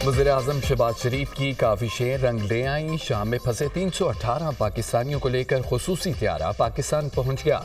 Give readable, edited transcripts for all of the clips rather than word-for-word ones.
वज़ीर-ए-आज़म शहबाज शरीफ की काविशें रंग ले आईं। शाम में फंसे 318 पाकिस्तानियों को लेकर खुसूसी तैयारा पाकिस्तान पहुंच गया।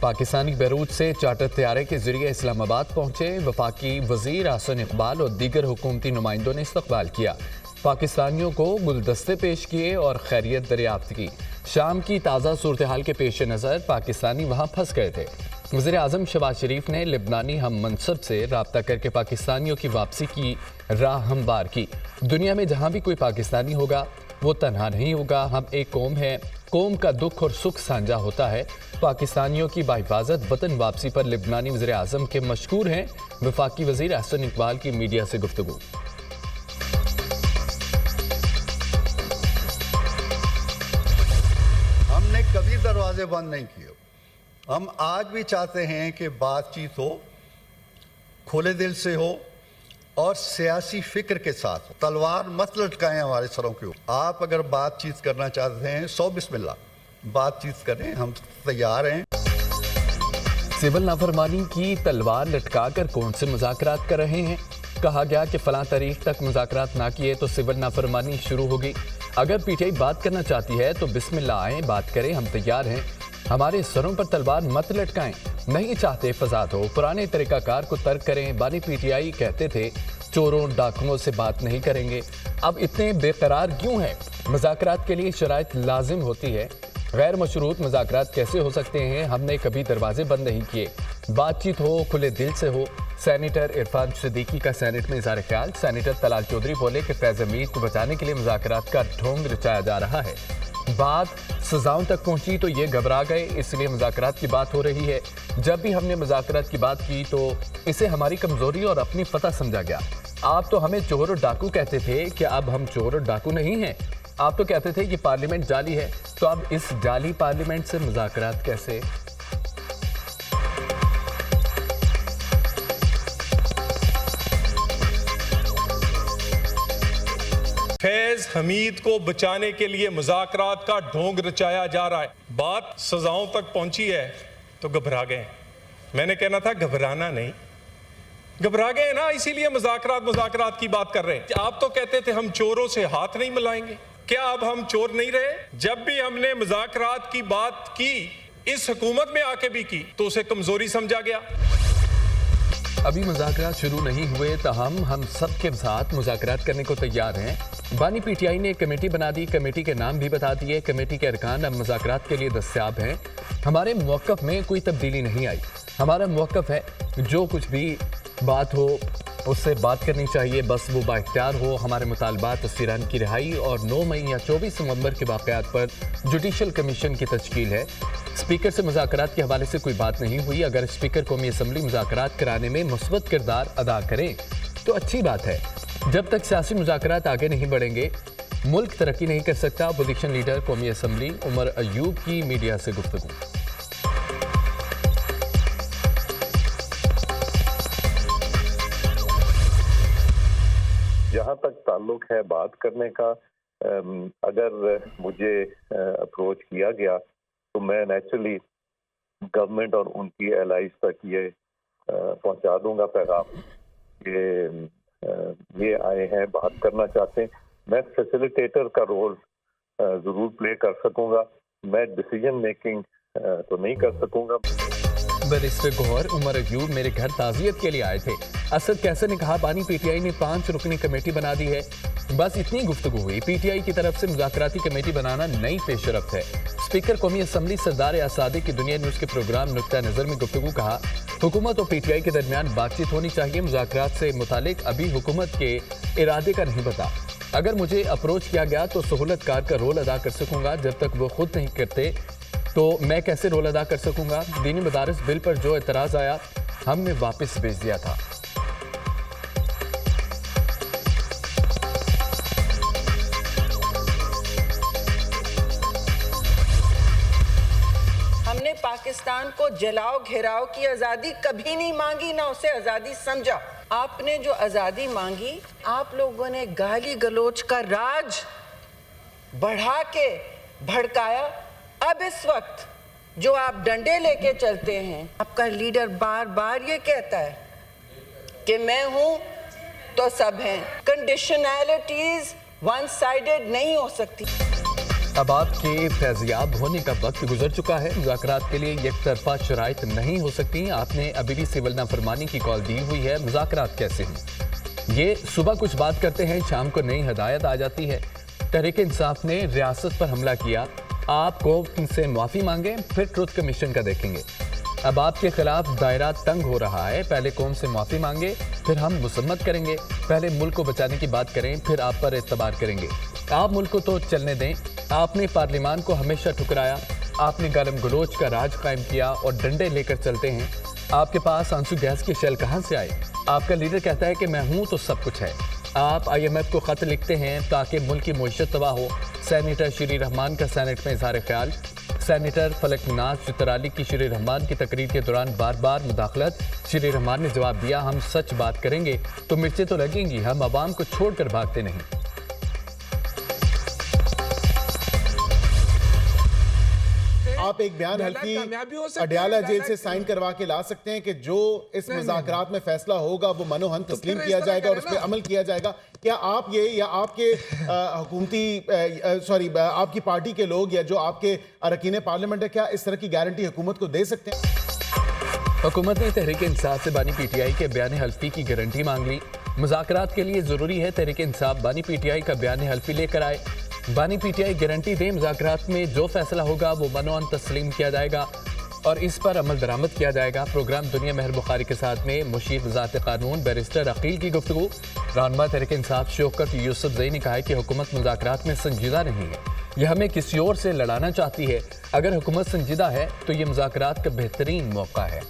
पाकिस्तानी बैरूत से चार्टर तैयारे के जरिए इस्लामाबाद पहुंचे। वफाकी वज़ीर अहसन इकबाल और दीगर हुकूमती नुमाइंदों ने इस्तकबाल किया। पाकिस्तानियों को गुलदस्ते पेश किए और खैरियत दरियाफ्त की। शाम की ताज़ा सूरत हाल के पेश नज़र पाकिस्तानी वहाँ फंस गए थे। वज़ीर-ए-आज़म शहबाज शरीफ ने लिबनानी हम मनसब से रब्ता करके पाकिस्तानियों की वापसी की राह हमवार की। दुनिया में जहाँ भी कोई पाकिस्तानी होगा वो तन्हा नहीं होगा। हम एक कौम है, कौम का दुख और सुख साझा होता है। पाकिस्तानियों की बाहिफाजत वतन वापसी पर लिबनानी वज़ीर-ए-आज़म के मशकूर हैं। वफाकी वज़ीर अहसन इकबाल की मीडिया से गुफ्तगू। हमने कभी दरवाजे बंद नहीं किए। हम आज भी चाहते हैं कि बातचीत हो, खुले दिल से हो और सियासी फिक्र के साथ हो। तलवार मत लटकाएं हमारे सरों के ऊपर। आप अगर बातचीत करना चाहते हैं सो बिस्मिल्लाह, बातचीत करें, हम तैयार हैं। सिविल नाफरमानी की तलवार लटकाकर कौन से मुज़ाकरात कर रहे हैं? कहा गया कि फलां तारीख तक मुज़ाकरात ना किए तो सिविल नाफरमानी शुरू होगी। अगर पीटीआई बात करना चाहती है तो बिस्मिल्लाह आएं, बात करें, हम तैयार हैं। हमारे सरों पर तलवार मत लटकाएं। नहीं चाहते फसाद हो, पुराने तरीकाकार को तर्क करें। बानी पीटीआई कहते थे चोरों डाकुओं से बात नहीं करेंगे। अब इतने बेकरार क्यों हैं? मुज़ाकरात के लिए शराइत लाजिम होती है। गैर मशरूत मुज़ाकरात कैसे हो सकते हैं? हमने कभी दरवाजे बंद नहीं किए। बातचीत हो, खुले दिल से हो। सेनेटर इरफान सिद्दीकी का सेनेट में इज़हार ख्याल। सेनेटर तलाल चौधरी बोले कि फैज़ हमीद को बचाने के लिए मुज़ाकरात का ढोंग रचाया जा रहा है। बात सजाओं तक पहुंची तो ये घबरा गए, इसलिए मुज़ाकरात की बात हो रही है। जब भी हमने मुज़ाकरात की बात की तो इसे हमारी कमज़ोरी और अपनी फतह समझा गया। आप तो हमें चोर और डाकू कहते थे कि अब हम चोर और डाकू नहीं हैं। आप तो कहते थे कि पार्लियामेंट जाली है, तो अब इस जाली पार्लियामेंट से मुज़ाकरात कैसे? फैज हमीद को बचाने के लिए मुज़ाकरात का ढोंग रचाया जा रहा है। बात सजाओं तक पहुंची है तो घबरा गए। मैंने कहना था घबराना नहीं, घबरा गए ना, इसीलिए मुज़ाकरात की बात कर रहे हैं। आप तो कहते थे हम चोरों से हाथ नहीं मिलाएंगे। क्या अब हम चोर नहीं रहे? जब भी हमने मुज़ाकरात की बात की, इस हुकूमत में आके भी की, तो उसे कमजोरी समझा गया। अभी मुज़ाकरात शुरू नहीं हुए तहम हम सब के साथ मुज़ाकरात करने को तैयार हैं। बानी पीटीआई ने एक कमेटी बना दी, कमेटी के नाम भी बता दिए। कमेटी के अरकान अब मुज़ाकरात के लिए दस्तयाब हैं। हमारे मौक़िफ़ में कोई तब्दीली नहीं आई। हमारा मौक़िफ़ है जो कुछ भी बात हो उससे बात करनी चाहिए, बस वो बाइख्तियार हो। हमारे मुतालबात तस्वीरान की रिहाई और 9 मई या 24 नवंबर के वाक़यात पर जुडिशल कमीशन की तश्कील है। स्पीकर से मुज़ाकरात के हवाले से कोई बात नहीं हुई। अगर स्पीकर कौमी असम्बली मुज़ाकरात कराने में मुस्बत किरदार अदा करें तो अच्छी बात है। जब तक सियासी मुज़ाकरात आगे नहीं बढ़ेंगे मुल्क तरक्की नहीं कर सकता। अपोजिशन लीडर कौमी असम्बली उमर अयूब की मीडिया से गुफ्तगू। जहाँ तक ताल्लुक है बात करने का, अगर मुझे अप्रोच किया गया तो मैं नेचुरली गवर्नमेंट और उनकी एलाइज तक ये पहुँचा दूंगा पैगाम कि ये आए हैं, बात करना चाहते हैं। मैं फैसिलिटेटर का रोल ज़रूर प्ले कर सकूंगा, मैं डिसीजन मेकिंग तो नहीं कर सकूंगा। बैरिस्टर गौहर उमर अयूब मेरे घर ताज़ियत के लिए आए थे। असद कैसर ने कहा बानी पीटीआई ने 5 रुकनी कमेटी बना दी है। बस इतनी गुफ्तगू हुई। पीटीआई की तरफ से मुज़ाकराती कमेटी बनाना नई पेशरफ्त है। स्पीकर कौमी असम्बली सरदार आसादी की दुनिया न्यूज़ के प्रोग्राम नुक्ता नज़र में गुफ्तगू कहा हुकूमत और पीटीआई के दरमियान बातचीत होनी चाहिए। मुज़ाकरात से मुतालिक अभी हुकूमत के इरादे का नहीं पता। अगर मुझे अप्रोच किया गया तो सहूलतकार का रोल अदा कर सकूंगा। जब तक वो खुद नहीं करते तो मैं कैसे रोल अदा कर सकूंगा? दीनी मदारिस बिल पर जो एतराज़ आया हमने वापस भेज दिया था। हमने पाकिस्तान को जलाओ घेराव की आज़ादी कभी नहीं मांगी, ना उसे आज़ादी समझा। आपने जो आज़ादी मांगी, आप लोगों ने गाली गलोच का राज बढ़ा के भड़काया। अब इस वक्त जो आप डंडे लेके चलते हैं, आपका लीडर बार बार ये कहता है कि मैं हूं तो सब हैं। कंडीशनैलिटीज वन साइडेड नहीं हो सकती। अब आपके फैज़याब होने का वक्त गुजर चुका है। मुज़ाकरात के लिए एक तरफा शराइत नहीं हो सकती। आपने अभी भी सिविल नाफरमानी की कॉल दी हुई है। मुज़ाकरात कैसे हों? ये सुबह कुछ बात करते हैं, शाम को नई हदायत आ जाती है। तहरीक इंसाफ ने रियासत पर हमला किया, आपको उनसे माफ़ी मांगे, फिर ट्रुथ कमीशन का देखेंगे। अब आपके खिलाफ दायरा तंग हो रहा है, पहले कौम से माफ़ी मांगे, फिर हम मुसम्मत करेंगे। पहले मुल्क को बचाने की बात करें, फिर आप पर एतबार करेंगे। आप मुल्क को तो चलने दें। आपने पार्लियामान को हमेशा ठुकराया, आपने गालम गलोच का राज कायम किया और डंडे लेकर चलते हैं। आपके पास आंसू गैस के शेल कहाँ से आए? आपका लीडर कहता है कि मैं हूँ तो सब कुछ है। आप IMF को ख़त लिखते हैं ताकि मुल्क की मईशत तबाह हो। सेनेटर श्री रहमान का सेनेट में इज़हार ख्याल। सेनेटर फलक नाज चितराली की श्री रहमान की तकरीर के दौरान बार बार मुदाखलत। श्री रहमान ने जवाब दिया, हम सच बात करेंगे तो मिर्चें तो लगेंगी, हम आवाम को छोड़कर भागते नहीं। आप एक बयान हल्की अडयाला जेल से साइन करवा के ला सकते हैं कि जो इस मुज़ाकरात में फैसला होगा वो मनोहन तस्लीम किया जाएगा और उस पर अमल किया जाएगा। क्या आप ये या आपके आपकी पार्टी के लोग या जो आपके अरकीन पार्लियामेंट है, क्या इस तरह की गारंटी हुकूमत को दे सकते हैं? हुकूमत ने तहरीक इंसाफ से बानी PTI के बयान हल्फी की गारंटी मांग ली। मुज़ाकरात के लिए ज़रूरी है तहरीक इंसाफ बानी PTI का बयान हल्फी लेकर आए। बानी PTI गारंटी दे मुज़ाकरात में जो फैसला होगा वो मनोअन तस्लीम किया जाएगा और इस पर अमल दरामद किया जाएगा। प्रोग्राम दुनिया महर बुखारी के साथ में मुशीर वज़ारत कानून बैरिस्टर अकील की गुफ्तगू। रहनुमा तहरीक इंसाफ शौकत यूसुफ ज़ई ने कहा है कि हुकूमत मुज़ाकरात में संजीदा नहीं है, यह हमें किसी और से लड़ाना चाहती है। अगर हुकूमत संजीदा है तो ये मुज़ाकरात का बेहतरीन मौका है।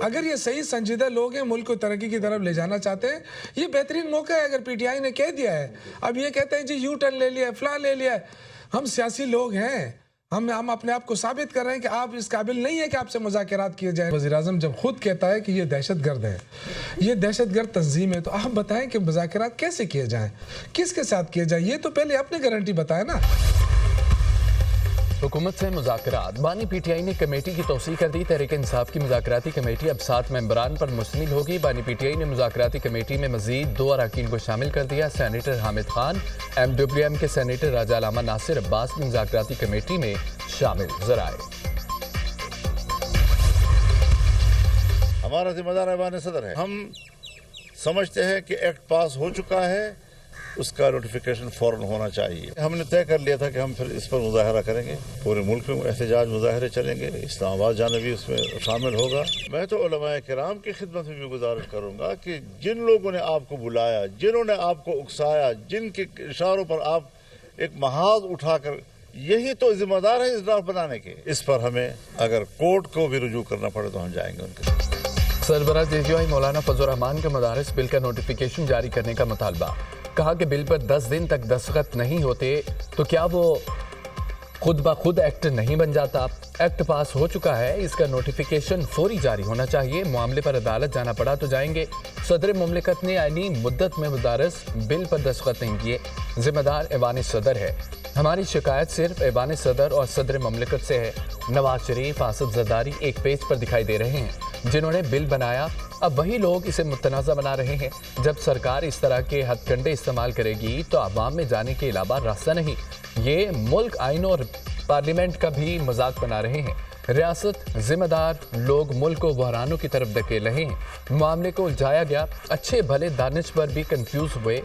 अगर ये सही संजीदा लोग हैं, मुल्क को तरक्की की तरफ ले जाना चाहते हैं, ये बेहतरीन मौका है। अगर PTI ने कह दिया है, अब ये कहते हैं जी यू टर्न ले लिया है, फला ले लिया है। हम सियासी लोग हैं, हम अपने आप को साबित कर रहे हैं कि आप इस काबिल नहीं है कि आपसे मुज़ाकरात किए जाएं। वज़ीर-ए-आज़म जब खुद कहता है कि ये दहशतगर्द है, ये दहशतगर्द तंजीम है, तो आप बताएं कि मुज़ाकरात कैसे किए जाएं, किसके साथ किए जाएं? ये तो पहले अपनी गारंटी बताएं ना। हुकूमत से मुज़ाकरात। बानी PTI ने कमेटी की तौसीह कर दी। तहरीक इंसाफ की मुज़ाकराती कमेटी अब 7 मेंबरान पर मुश्तमिल होगी। बानी PTI ने मुज़ाकराती कमेटी में मज़ीद 2 अरकान को शामिल कर दिया। सेनेटर हामिद खान, MWM के सेनेटर राजा अलामा नासिर अब्बास की मुज़ाकराती कमेटी में शामिल। ज़राए हमारा जिम्मेदार ऐवान सदर है। हम समझते हैं कि एक्ट पास हो चुका है, उसका नोटिफिकेशन फौरन होना चाहिए। हमने तय कर लिया था कि हम फिर इस पर मुजाहरा करेंगे, पूरे मुल्क में एहतजाज मुजाहरे चलेंगे, इस्लामाबाद जाना भी उसमें शामिल होगा। मैं तो उलमाए किराम की खिदमत में भी गुजारिश करूंगा कि जिन लोगों ने आपको बुलाया, जिन्होंने आपको उकसाया, जिनके इशारों पर आप एक महाज उठाकर, यही तो जिम्मेदार है इस ड्राफ्ट बनाने के। इस पर हमें अगर कोर्ट को भी रुजू करना पड़े तो हम जाएंगे उनके। सरबराह JGI मौलाना फजल रहमान का मदारिस बिल का नोटिफिकेशन जारी करने का मुतालबा। कहा कि बिल पर 10 दिन तक दस्तखत नहीं होते तो क्या वो खुद ब खुद एक्ट नहीं बन जाता? एक्ट पास हो चुका है, इसका नोटिफिकेशन फौरी जारी होना चाहिए। मामले पर अदालत जाना पड़ा तो जाएंगे। सदर मुमलिकत ने आईनी मुद्दत में मुदारिस बिल पर दस्तखत नहीं किए, जिम्मेदार ऐवान सदर है। हमारी शिकायत सिर्फ ऐवान सदर और सदर मुमलिकत से है। नवाज शरीफ, आसिफ जरदारी एक पेज पर दिखाई दे रहे हैं जिन्होंने बिल बनाया। अब वही लोग इसे मुतनाज़ा बना रहे हैं। जब सरकार इस तरह के हथकंडे इस्तेमाल करेगी तो आवाम में जाने के अलावा रास्ता नहीं। ये मुल्क आइन और पार्लियामेंट का भी मजाक बना रहे हैं। रियासत जिम्मेदार लोग मुल्क को बहरानों की तरफ धकेल रहे हैं। मामले को उलझाया गया। अच्छे भले दानिशवर भी कंफ्यूज हुए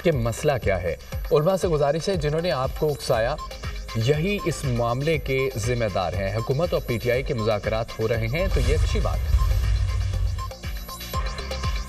कि मसला क्या है। उलमा से गुजारिश है जिन्होंने आपको उकसाया, यही इस मामले के जिम्मेदार हैं। हुकूमत और PTI के मुज़ाकरात हो रहे हैं तो ये अच्छी बात है।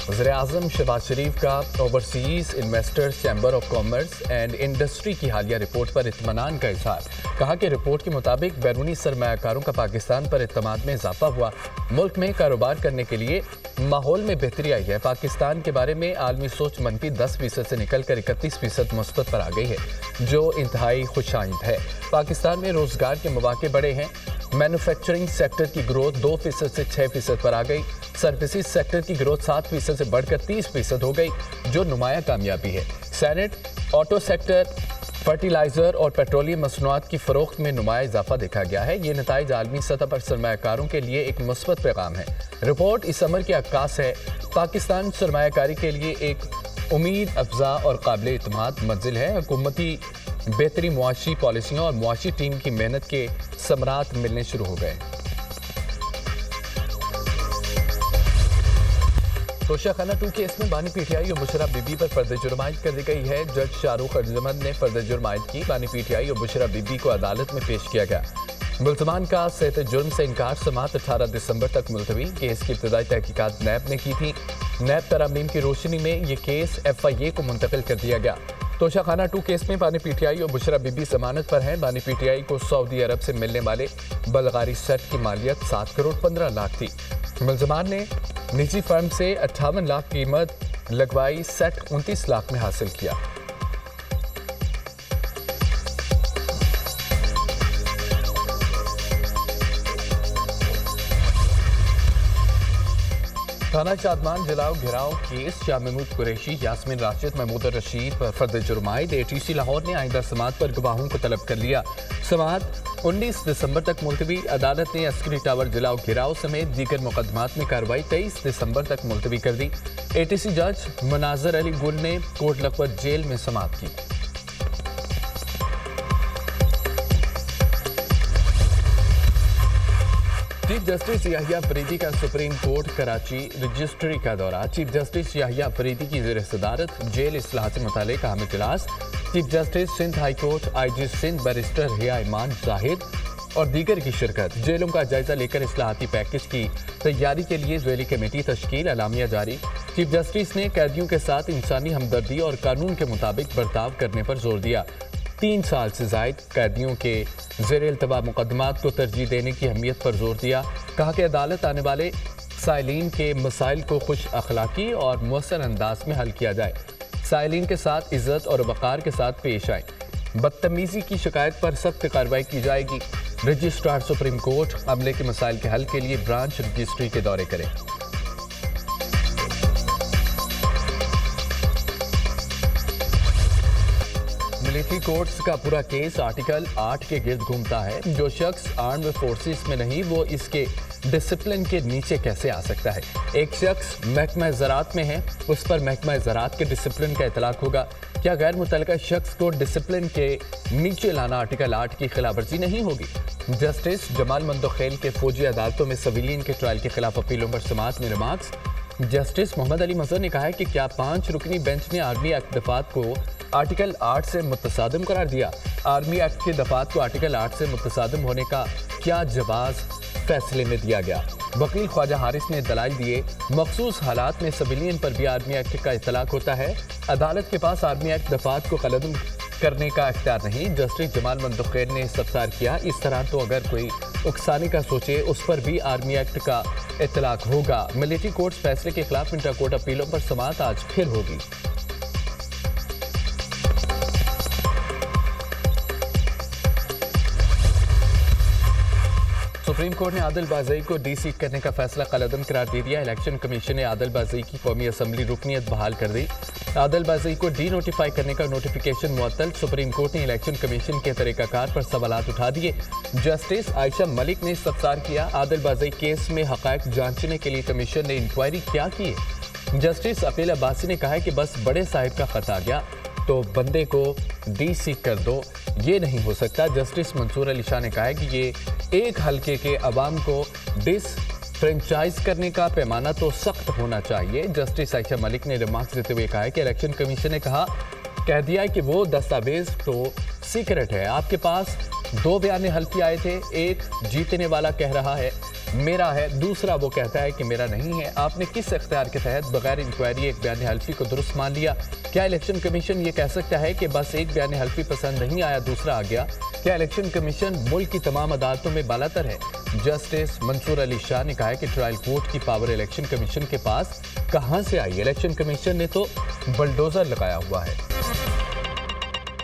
वज़ीर-ए-आज़म शहबाज शरीफ का overseas investors chamber of commerce and industry की हालिया रिपोर्ट पर इत्मीनान का इज़हार। कहा कि रिपोर्ट के मुताबिक बैरूनी सरमायाकारों का पाकिस्तान पर इत्मीनान में इजाफा हुआ। मुल्क में कारोबार करने के लिए माहौल में बेहतरी आई है। पाकिस्तान के बारे में आलमी सोच मनफी 10% से निकलकर 31% मुस्बत पर आ गई है, जो इंतहाई खुशाइंद है। पाकिस्तान में रोजगार के मौके बढ़े हैं। मैन्युफैक्चरिंग सेक्टर की ग्रोथ 2% से 6% पर आ गई। सर्विसेज सेक्टर की ग्रोथ 7% से बढ़कर 30% हो गई, जो नुमाया कामयाबी है। सैनेट, ऑटो सेक्टर, فرٹیلائزر اور پیٹرولیم مصنوعات کی فروخت میں نمایاں اضافہ دیکھا گیا ہے. یہ نتائج عالمی سطح پر سرمایہ کاروں کے لیے ایک مثبت پیغام ہے. رپورٹ اس امر کی عکاس ہے. پاکستان سرمایہ کاری کے لیے ایک امید افزا اور قابل اعتماد منزل ہے. حکومتی بہتری معاشی پالیسیوں اور معاشی ٹیم کی محنت کے ثمرات ملنے شروع ہو گئے. توشہ خانہ 2 کیس میں بانی پی ٹی آئی اور بشرا بی بی پر فرد جرم عائد کر دی گئی ہے. جج شاہ رخ ارجمند نے فرد جرم عائد کی. بانی پی ٹی آئی اور بشرا بی بی کو عدالت میں پیش کیا گیا. ملزمان کا صحت جرم سے انکار سماعت 18 دسمبر تک ملتوی. کیس کی ابتدائی تحقیقات نیب نے کی تھی. نیب ترامیم کی روشنی میں یہ کیس ایف آئی اے کو منتقل کر دیا گیا. توشہ خانہ 2 کیس میں بانی پی ٹی آئی اور بشرا بی بی ضمانت پر ہیں. بانی پی ٹی آئی کو سعودی عرب سے ملنے والے بلغاری سیٹ کی مالیت 7 کروڑ 15 لاکھ تھی. ملزمان نے نجی فرم سے 58 لاکھ قیمت لگوائی. سیٹ 29 لاکھ میں حاصل کیا. تھانہ شادمان جلاؤ گھراؤ کیس شاہ محمود قریشی یاسمین راشد محمود الرشید پر فرد جرم عائد. اے ٹی سی لاہور نے آئندہ سماعت پر گواہوں کو طلب کر لیا. سماعت 19 دسمبر تک ملتوی. عدالت نے عسکری ٹاور جلاؤ گھراؤ سمیت دیگر مقدمات میں کارروائی 23 دسمبر تک ملتوی کر دی. اے ٹی سی جج مناظر علی گل نے کوٹ لکھپت جیل میں سماعت کی. چیف جسٹس یحییٰ فریدی کا سپریم کورٹ کراچی رجسٹری کا دورہ. چیف جسٹس یحییٰ فریدی کی زیر صدارت جیل اصلاح سے متعلق اہم اجلاس. Chief justice Sindh High Court I G Sindh barrister Haya Iman زاہد اور دیگر کی شرکت. جیلوں کا جائزہ لے کر اصلاحاتی پیکج کی تیاری کے لیے ذیلی کمیٹی تشکیل. اعلامیہ جاری. چیف جسٹس نے قیدیوں کے ساتھ انسانی ہمدردی اور قانون کے مطابق برتاؤ کرنے پر زور دیا. 3 سال سے زائد قیدیوں کے زیر التوا مقدمات کو ترجیح دینے کی اہمیت پر زور دیا. کہا کہ عدالت آنے والے سائلین کے مسائل کو خوش اخلاقی اور مؤثر انداز میں حل کیا جائے. سائلین کے ساتھ عزت اور وقار کے ساتھ پیش آئیں. بدتمیزی کی شکایت پر سخت کارروائی کی جائے گی. رجسٹرار سپریم کورٹ عملے کے مسائل کے حل کے لیے برانچ رجسٹری کے دورے کرے. ملٹری کورٹس کا پورا کیس آرٹیکل 8 کے گرد گھومتا ہے. جو شخص آرمڈ فورسز میں نہیں وہ اس کے ڈسپلن کے نیچے کیسے آ سکتا ہے. ایک شخص محکمہ زراعت میں ہے, اس پر محکمہ زراعت کے ڈسپلن کا اطلاق ہوگا. کیا غیر متعلقہ شخص کو ڈسپلن کے نیچے لانا آرٹیکل 8 کی خلاف ورزی نہیں ہوگی؟ جسٹس جمال مندوخیل کے فوجی عدالتوں میں سویلین کے ٹرائل کے خلاف اپیلوں پر سماعت میں ریمارکس. جسٹس محمد علی مظہر نے کہا ہے کہ کیا 5 رکنی بینچ نے آرمی ایکٹ دفعات کو آرٹیکل 8 سے متصادم قرار دیا؟ آرمی ایکٹ کے دفعات کو آرٹیکل 8 سے متصادم ہونے کا کیا جواز فیصلے میں دیا گیا؟ وکیل خواجہ حارث نے دلائل دیے. مخصوص حالات میں سویلین پر بھی آرمی ایکٹ کا اطلاق ہوتا ہے. عدالت کے پاس آرمی ایکٹ دفعات کو قلم کرنے کا اختیار نہیں. جسٹس جمال مندوخیل نے استفسار کیا. اس طرح تو اگر کوئی اکسانے کا سوچے اس پر بھی آرمی ایکٹ کا اطلاق ہوگا. ملٹری کورٹس فیصلے کے خلاف انٹر کورٹ اپیلوں پر سماعت آج پھر ہوگی. سپریم کورٹ نے عادل بازئی کو ڈی سیٹ کرنے کا فیصلہ کالعدم قرار دے دیا. الیکشن کمیشن نے عادل بازئی کی قومی اسمبلی رکنیت بحال کر دی. عادل بازئی کو ڈی نوٹیفائی کرنے کا نوٹیفیکیشن معطل. سپریم کورٹ نے الیکشن کمیشن کے طریقہ کار پر سوالات اٹھا دیے. جسٹس عائشہ ملک نے استفسار کیا. عادل بازئی کیس میں حقائق جانچنے کے لیے کمیشن نے انکوائری کیا کی ہے؟ جسٹس عقیل عباسی نے کہا ہے کہ بس بڑے صاحب کا خط آ گیا تو بندے کو ڈی سیٹ کر دو, یہ نہیں ہو سکتا. جسٹس منصور علی شاہ نے کہا ہے کہ یہ ایک حلقے کے عوام کو ڈس فرنچائز کرنے کا پیمانہ تو سخت ہونا چاہیے. جسٹس عائشہ ملک نے ریمارکس دیتے ہوئے کہا ہے کہ الیکشن کمیشن نے کہہ دیا ہے کہ وہ دستاویز تو سیکرٹ ہے. آپ کے پاس 2 بیان حلفی آئے تھے. ایک جیتنے والا کہہ رہا ہے میرا ہے, دوسرا وہ کہتا ہے کہ میرا نہیں ہے. آپ نے کس اختیار کے تحت بغیر انکوائری ایک بیان حلفی کو درست مان لیا؟ کیا الیکشن کمیشن یہ کہہ سکتا ہے کہ بس ایک بیان حلفی پسند نہیں آیا دوسرا آ گیا؟ کیا الیکشن کمیشن ملک کی تمام عدالتوں میں بالاتر ہے؟ جسٹس منصور علی شاہ نے کہا ہے کہ ٹرائل کورٹ کی پاور الیکشن کمیشن کے پاس کہاں سے آئی؟ الیکشن کمیشن نے تو بلڈوزر لگایا ہوا ہے.